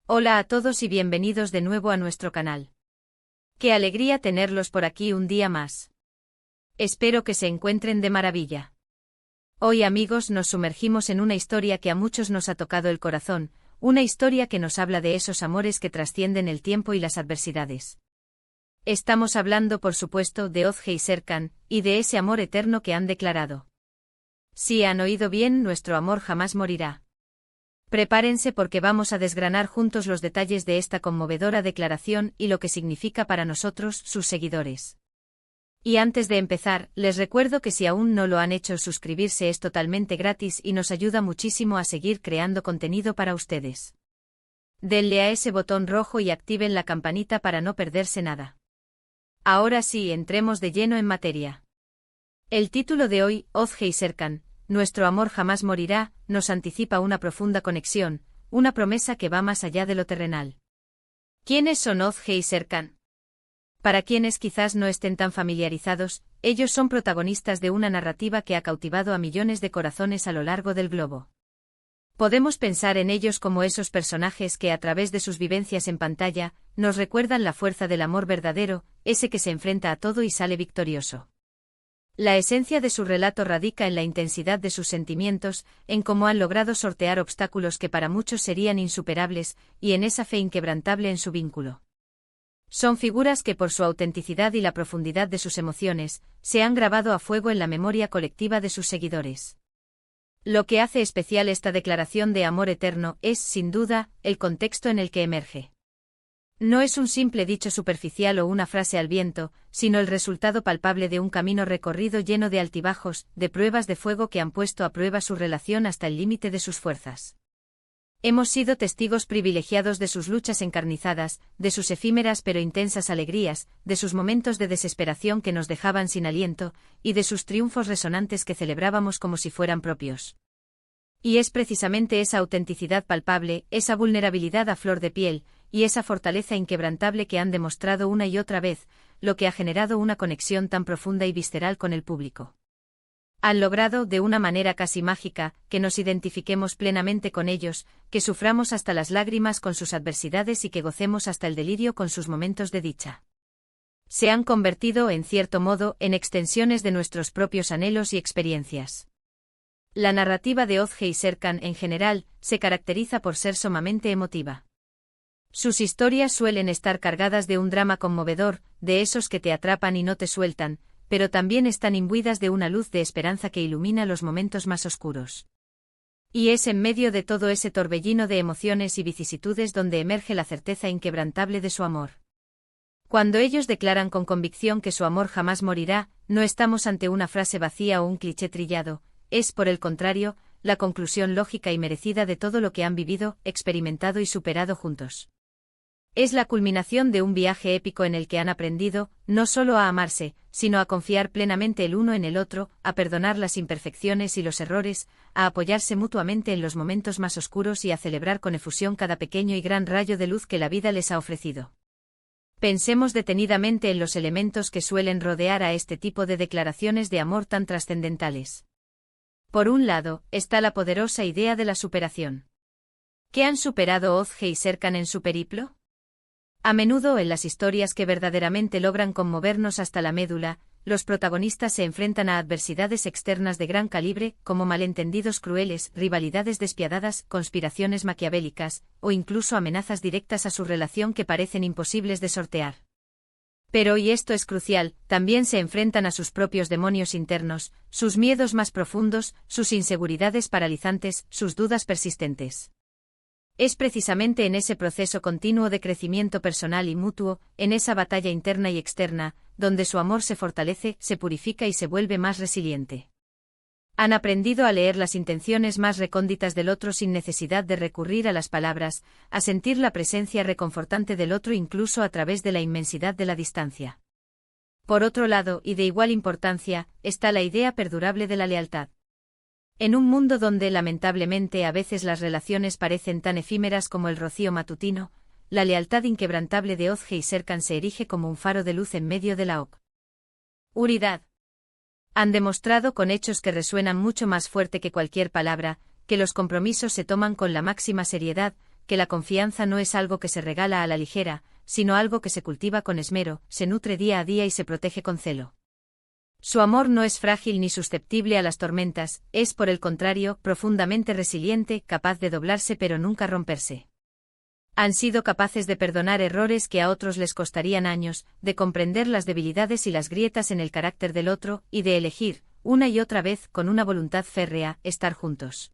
Hola a todos y bienvenidos de nuevo a nuestro canal. Qué alegría tenerlos por aquí un día más. Espero que se encuentren de maravilla. Hoy, amigos, nos sumergimos en una historia que a muchos nos ha tocado el corazón, una historia que nos habla de esos amores que trascienden el tiempo y las adversidades. Estamos hablando, por supuesto, de Ozge y Serkan, y de ese amor eterno que han declarado. Si han oído bien, nuestro amor jamás morirá. Prepárense porque vamos a desgranar juntos los detalles de esta conmovedora declaración y lo que significa para nosotros, sus seguidores. Y antes de empezar, les recuerdo que si aún no lo han hecho, suscribirse es totalmente gratis y nos ayuda muchísimo a seguir creando contenido para ustedes. Denle a ese botón rojo y activen la campanita para no perderse nada. Ahora sí, entremos de lleno en materia. El título de hoy, Ozge y Serkan, nuestro amor jamás morirá, nos anticipa una profunda conexión, una promesa que va más allá de lo terrenal. ¿Quiénes son Ozge y Serkan? Para quienes quizás no estén tan familiarizados, ellos son protagonistas de una narrativa que ha cautivado a millones de corazones a lo largo del globo. Podemos pensar en ellos como esos personajes que a través de sus vivencias en pantalla, nos recuerdan la fuerza del amor verdadero, ese que se enfrenta a todo y sale victorioso. La esencia de su relato radica en la intensidad de sus sentimientos, en cómo han logrado sortear obstáculos que para muchos serían insuperables, y en esa fe inquebrantable en su vínculo. Son figuras que por su autenticidad y la profundidad de sus emociones, se han grabado a fuego en la memoria colectiva de sus seguidores. Lo que hace especial esta declaración de amor eterno es, sin duda, el contexto en el que emerge. No es un simple dicho superficial o una frase al viento, sino el resultado palpable de un camino recorrido lleno de altibajos, de pruebas de fuego que han puesto a prueba su relación hasta el límite de sus fuerzas. Hemos sido testigos privilegiados de sus luchas encarnizadas, de sus efímeras pero intensas alegrías, de sus momentos de desesperación que nos dejaban sin aliento, y de sus triunfos resonantes que celebrábamos como si fueran propios. Y es precisamente esa autenticidad palpable, esa vulnerabilidad a flor de piel, y esa fortaleza inquebrantable que han demostrado una y otra vez, lo que ha generado una conexión tan profunda y visceral con el público. Han logrado, de una manera casi mágica, que nos identifiquemos plenamente con ellos, que suframos hasta las lágrimas con sus adversidades y que gocemos hasta el delirio con sus momentos de dicha. Se han convertido, en cierto modo, en extensiones de nuestros propios anhelos y experiencias. La narrativa de Ozge y Serkan en general, se caracteriza por ser sumamente emotiva. Sus historias suelen estar cargadas de un drama conmovedor, de esos que te atrapan y no te sueltan, pero también están imbuidas de una luz de esperanza que ilumina los momentos más oscuros. Y es en medio de todo ese torbellino de emociones y vicisitudes donde emerge la certeza inquebrantable de su amor. Cuando ellos declaran con convicción que su amor jamás morirá, no estamos ante una frase vacía o un cliché trillado, es, por el contrario, la conclusión lógica y merecida de todo lo que han vivido, experimentado y superado juntos. Es la culminación de un viaje épico en el que han aprendido, no solo a amarse, sino a confiar plenamente el uno en el otro, a perdonar las imperfecciones y los errores, a apoyarse mutuamente en los momentos más oscuros y a celebrar con efusión cada pequeño y gran rayo de luz que la vida les ha ofrecido. Pensemos detenidamente en los elementos que suelen rodear a este tipo de declaraciones de amor tan trascendentales. Por un lado, está la poderosa idea de la superación. ¿Qué han superado Ozge y Serkan en su periplo? A menudo en las historias que verdaderamente logran conmovernos hasta la médula, los protagonistas se enfrentan a adversidades externas de gran calibre, como malentendidos crueles, rivalidades despiadadas, conspiraciones maquiavélicas, o incluso amenazas directas a su relación que parecen imposibles de sortear. Pero, y esto es crucial, también se enfrentan a sus propios demonios internos, sus miedos más profundos, sus inseguridades paralizantes, sus dudas persistentes. Es precisamente en ese proceso continuo de crecimiento personal y mutuo, en esa batalla interna y externa, donde su amor se fortalece, se purifica y se vuelve más resiliente. Han aprendido a leer las intenciones más recónditas del otro sin necesidad de recurrir a las palabras, a sentir la presencia reconfortante del otro incluso a través de la inmensidad de la distancia. Por otro lado, y de igual importancia, está la idea perdurable de la lealtad. En un mundo donde lamentablemente a veces las relaciones parecen tan efímeras como el rocío matutino, la lealtad inquebrantable de Ozge y Serkan se erige como un faro de luz en medio de la oscuridad. Han demostrado con hechos que resuenan mucho más fuerte que cualquier palabra, que los compromisos se toman con la máxima seriedad, que la confianza no es algo que se regala a la ligera, sino algo que se cultiva con esmero, se nutre día a día y se protege con celo. Su amor no es frágil ni susceptible a las tormentas, es por el contrario, profundamente resiliente, capaz de doblarse pero nunca romperse. Han sido capaces de perdonar errores que a otros les costarían años, de comprender las debilidades y las grietas en el carácter del otro, y de elegir, una y otra vez, con una voluntad férrea, estar juntos.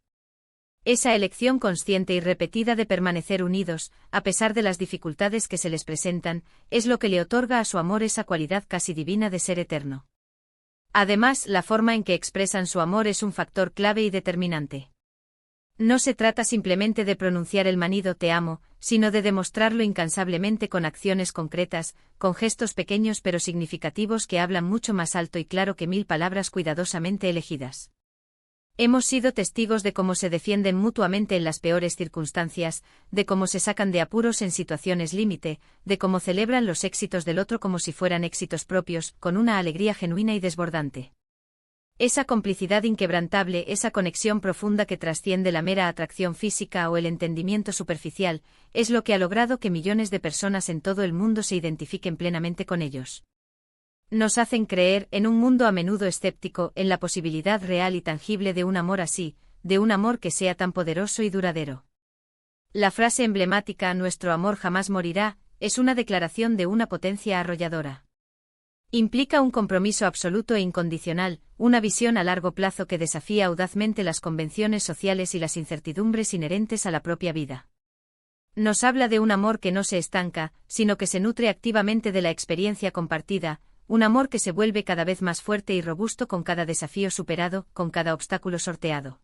Esa elección consciente y repetida de permanecer unidos, a pesar de las dificultades que se les presentan, es lo que le otorga a su amor esa cualidad casi divina de ser eterno. Además, la forma en que expresan su amor es un factor clave y determinante. No se trata simplemente de pronunciar el manido te amo, sino de demostrarlo incansablemente con acciones concretas, con gestos pequeños pero significativos que hablan mucho más alto y claro que 1000 palabras cuidadosamente elegidas. Hemos sido testigos de cómo se defienden mutuamente en las peores circunstancias, de cómo se sacan de apuros en situaciones límite, de cómo celebran los éxitos del otro como si fueran éxitos propios, con una alegría genuina y desbordante. Esa complicidad inquebrantable, esa conexión profunda que trasciende la mera atracción física o el entendimiento superficial, es lo que ha logrado que millones de personas en todo el mundo se identifiquen plenamente con ellos. Nos hacen creer, en un mundo a menudo escéptico, en la posibilidad real y tangible de un amor así, de un amor que sea tan poderoso y duradero. La frase emblemática «Nuestro amor jamás morirá» es una declaración de una potencia arrolladora. Implica un compromiso absoluto e incondicional, una visión a largo plazo que desafía audazmente las convenciones sociales y las incertidumbres inherentes a la propia vida. Nos habla de un amor que no se estanca, sino que se nutre activamente de la experiencia compartida, un amor que se vuelve cada vez más fuerte y robusto con cada desafío superado, con cada obstáculo sorteado.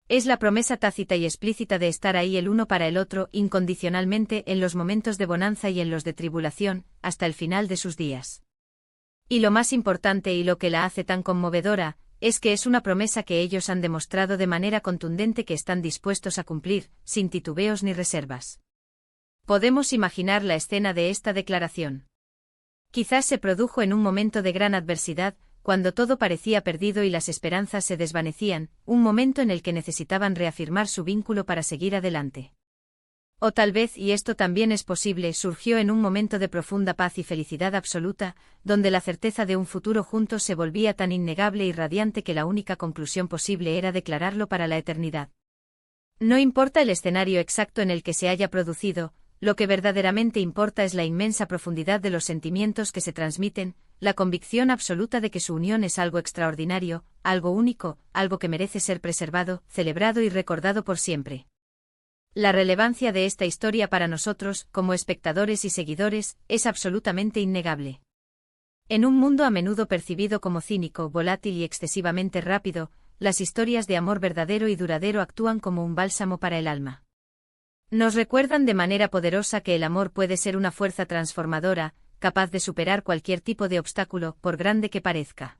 Es la promesa tácita y explícita de estar ahí el uno para el otro incondicionalmente en los momentos de bonanza y en los de tribulación, hasta el final de sus días. Y lo más importante y lo que la hace tan conmovedora, es que es una promesa que ellos han demostrado de manera contundente que están dispuestos a cumplir, sin titubeos ni reservas. Podemos imaginar la escena de esta declaración. Quizás se produjo en un momento de gran adversidad, cuando todo parecía perdido y las esperanzas se desvanecían, un momento en el que necesitaban reafirmar su vínculo para seguir adelante. O tal vez, y esto también es posible, surgió en un momento de profunda paz y felicidad absoluta, donde la certeza de un futuro juntos se volvía tan innegable y radiante que la única conclusión posible era declararlo para la eternidad. No importa el escenario exacto en el que se haya producido, lo que verdaderamente importa es la inmensa profundidad de los sentimientos que se transmiten, la convicción absoluta de que su unión es algo extraordinario, algo único, algo que merece ser preservado, celebrado y recordado por siempre. La relevancia de esta historia para nosotros, como espectadores y seguidores, es absolutamente innegable. En un mundo a menudo percibido como cínico, volátil y excesivamente rápido, las historias de amor verdadero y duradero actúan como un bálsamo para el alma. Nos recuerdan de manera poderosa que el amor puede ser una fuerza transformadora, capaz de superar cualquier tipo de obstáculo, por grande que parezca.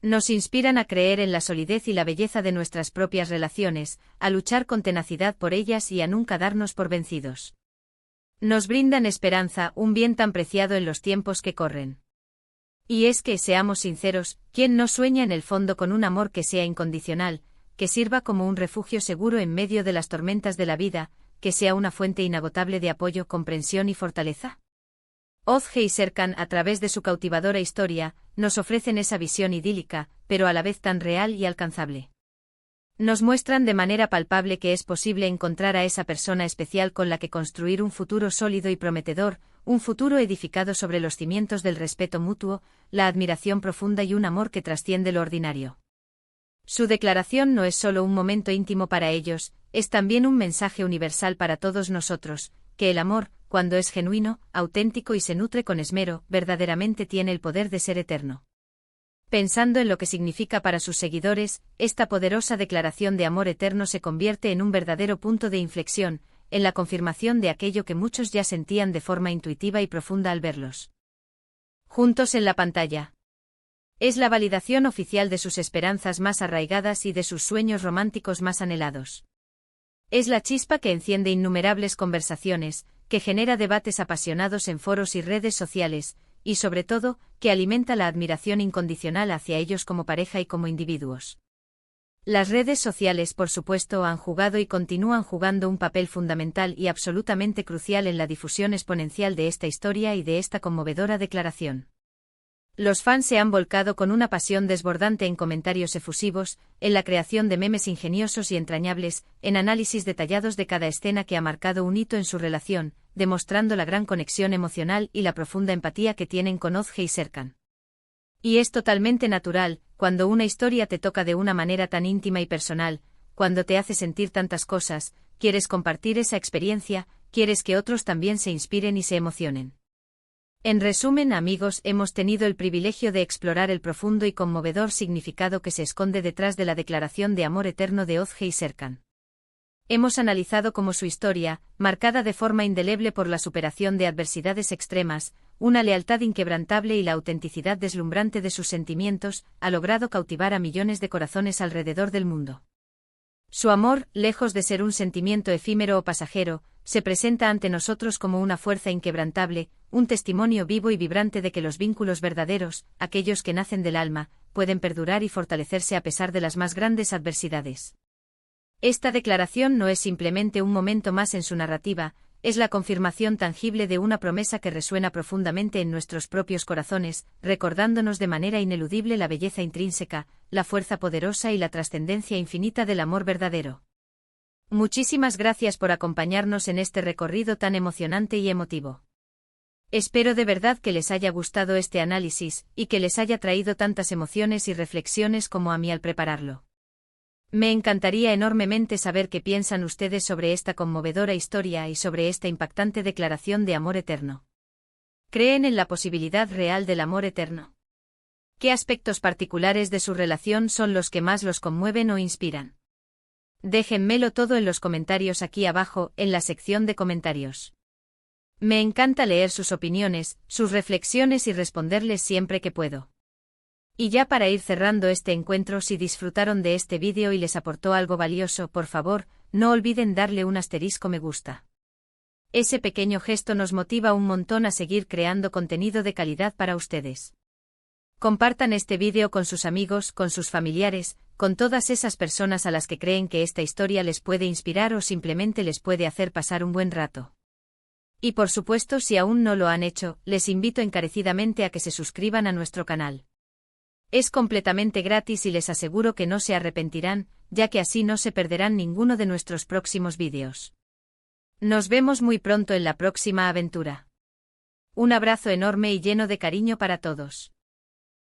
Nos inspiran a creer en la solidez y la belleza de nuestras propias relaciones, a luchar con tenacidad por ellas y a nunca darnos por vencidos. Nos brindan esperanza, un bien tan preciado en los tiempos que corren. Y es que, seamos sinceros, ¿quién no sueña en el fondo con un amor que sea incondicional, que sirva como un refugio seguro en medio de las tormentas de la vida, que sea una fuente inagotable de apoyo, comprensión y fortaleza? Ozge y Serkan, a través de su cautivadora historia, nos ofrecen esa visión idílica, pero a la vez tan real y alcanzable. Nos muestran de manera palpable que es posible encontrar a esa persona especial con la que construir un futuro sólido y prometedor, un futuro edificado sobre los cimientos del respeto mutuo, la admiración profunda y un amor que trasciende lo ordinario. Su declaración no es solo un momento íntimo para ellos, es también un mensaje universal para todos nosotros, que el amor, cuando es genuino, auténtico y se nutre con esmero, verdaderamente tiene el poder de ser eterno. Pensando en lo que significa para sus seguidores, esta poderosa declaración de amor eterno se convierte en un verdadero punto de inflexión, en la confirmación de aquello que muchos ya sentían de forma intuitiva y profunda al verlos juntos en la pantalla. Es la validación oficial de sus esperanzas más arraigadas y de sus sueños románticos más anhelados. Es la chispa que enciende innumerables conversaciones, que genera debates apasionados en foros y redes sociales, y sobre todo, que alimenta la admiración incondicional hacia ellos como pareja y como individuos. Las redes sociales, por supuesto, han jugado y continúan jugando un papel fundamental y absolutamente crucial en la difusión exponencial de esta historia y de esta conmovedora declaración. Los fans se han volcado con una pasión desbordante en comentarios efusivos, en la creación de memes ingeniosos y entrañables, en análisis detallados de cada escena que ha marcado un hito en su relación, demostrando la gran conexión emocional y la profunda empatía que tienen con Ozge y Serkan. Y es totalmente natural, cuando una historia te toca de una manera tan íntima y personal, cuando te hace sentir tantas cosas, quieres compartir esa experiencia, quieres que otros también se inspiren y se emocionen. En resumen, amigos, hemos tenido el privilegio de explorar el profundo y conmovedor significado que se esconde detrás de la declaración de amor eterno de Ozge y Serkan. Hemos analizado cómo su historia, marcada de forma indeleble por la superación de adversidades extremas, una lealtad inquebrantable y la autenticidad deslumbrante de sus sentimientos, ha logrado cautivar a millones de corazones alrededor del mundo. Su amor, lejos de ser un sentimiento efímero o pasajero, se presenta ante nosotros como una fuerza inquebrantable, un testimonio vivo y vibrante de que los vínculos verdaderos, aquellos que nacen del alma, pueden perdurar y fortalecerse a pesar de las más grandes adversidades. Esta declaración no es simplemente un momento más en su narrativa, es la confirmación tangible de una promesa que resuena profundamente en nuestros propios corazones, recordándonos de manera ineludible la belleza intrínseca, la fuerza poderosa y la trascendencia infinita del amor verdadero. Muchísimas gracias por acompañarnos en este recorrido tan emocionante y emotivo. Espero de verdad que les haya gustado este análisis, y que les haya traído tantas emociones y reflexiones como a mí al prepararlo. Me encantaría enormemente saber qué piensan ustedes sobre esta conmovedora historia y sobre esta impactante declaración de amor eterno. ¿Creen en la posibilidad real del amor eterno? ¿Qué aspectos particulares de su relación son los que más los conmueven o inspiran? Déjenmelo todo en los comentarios aquí abajo, en la sección de comentarios. Me encanta leer sus opiniones, sus reflexiones y responderles siempre que puedo. Y ya para ir cerrando este encuentro, si disfrutaron de este vídeo y les aportó algo valioso, por favor, no olviden darle un asterisco me gusta. Ese pequeño gesto nos motiva un montón a seguir creando contenido de calidad para ustedes. Compartan este vídeo con sus amigos, con sus familiares, con todas esas personas a las que creen que esta historia les puede inspirar o simplemente les puede hacer pasar un buen rato. Y por supuesto, si aún no lo han hecho, les invito encarecidamente a que se suscriban a nuestro canal. Es completamente gratis y les aseguro que no se arrepentirán, ya que así no se perderán ninguno de nuestros próximos vídeos. Nos vemos muy pronto en la próxima aventura. Un abrazo enorme y lleno de cariño para todos.